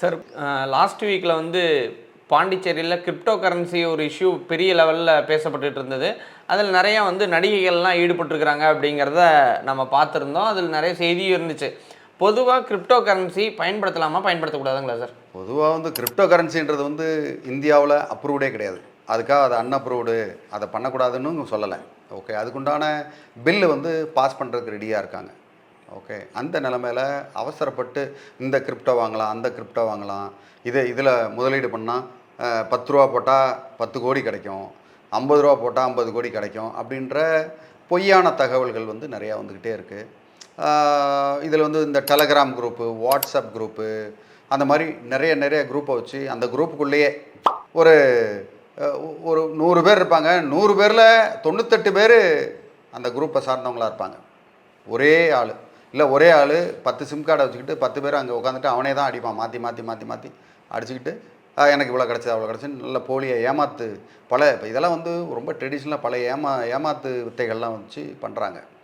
Sir, last வீக்கில் வந்து பாண்டிச்சேரியில் கிரிப்டோ கரன்சி ஒரு இஷ்யூ பெரிய லெவலில் பேசப்பட்டுட்டு இருந்தது. அதில் நிறையா வந்து நடிகைகள்லாம் ஈடுபட்டிருக்கிறாங்க அப்படிங்கிறத நம்ம பார்த்துருந்தோம். அதில் நிறைய செய்தியும் இருந்துச்சு. பொதுவாக கிரிப்டோ கரன்சி பயன்படுத்தலாமா, பயன்படுத்தக்கூடாதுங்களா சார்? பொதுவாக வந்து கிரிப்டோ கரன்சின்றது வந்து இந்தியாவில் அப்ரூவ்டே கிடையாது. அதுக்காக அது அன்அப்ரூவ்டு, அதை பண்ணக்கூடாதுன்னு சொல்லலை. ஓகே, அதுக்குண்டான பில்லு வந்து பாஸ் பண்ணுறதுக்கு ரெடியாக இருக்காங்க. ஓகே, அந்த நிலமையில் அவசரப்பட்டு இந்த கிரிப்டோ வாங்கலாம், அந்த கிரிப்டோ வாங்கலாம், இதில் முதலீடு பண்ணால் 10 ரூபா போட்டால் 10 கோடி கிடைக்கும், 50 ரூபா போட்டால் 50 கோடி கிடைக்கும் அப்படின்ற பொய்யான தகவல்கள் வந்து நிறையா வந்துக்கிட்டே இருக்குது. இதில் வந்து இந்த டெலகிராம் குரூப்பு, வாட்ஸ்அப் குரூப்பு, அந்த மாதிரி நிறைய நிறைய குரூப்பை வச்சு அந்த குரூப்புக்குள்ளேயே ஒரு ஒரு 100 பேர் இருப்பாங்க. 100 பேரில் 98 பேர் அந்த குரூப்பை சார்ந்தவங்களாக இருப்பாங்க. ஒரே ஆள், இல்லை ஒரே ஆள் 10 சிம் கார்டை வச்சுக்கிட்டு 10 பேர் அங்கே உட்காந்துட்டு அவனே தான் அடிப்பான். மாற்றி மாற்றி மாற்றி மாற்றி அடிச்சுக்கிட்டு எனக்கு இவ்வளோ கிடச்சது அவ்வளோ கிடச்சின்னு நல்ல போலியை ஏமாத்து. இப்போ இதெல்லாம் வந்து ரொம்ப ட்ரெடிஷ்னலாக பழைய ஏமாத்து வித்தைகள்லாம் வச்சு பண்ணுறாங்க.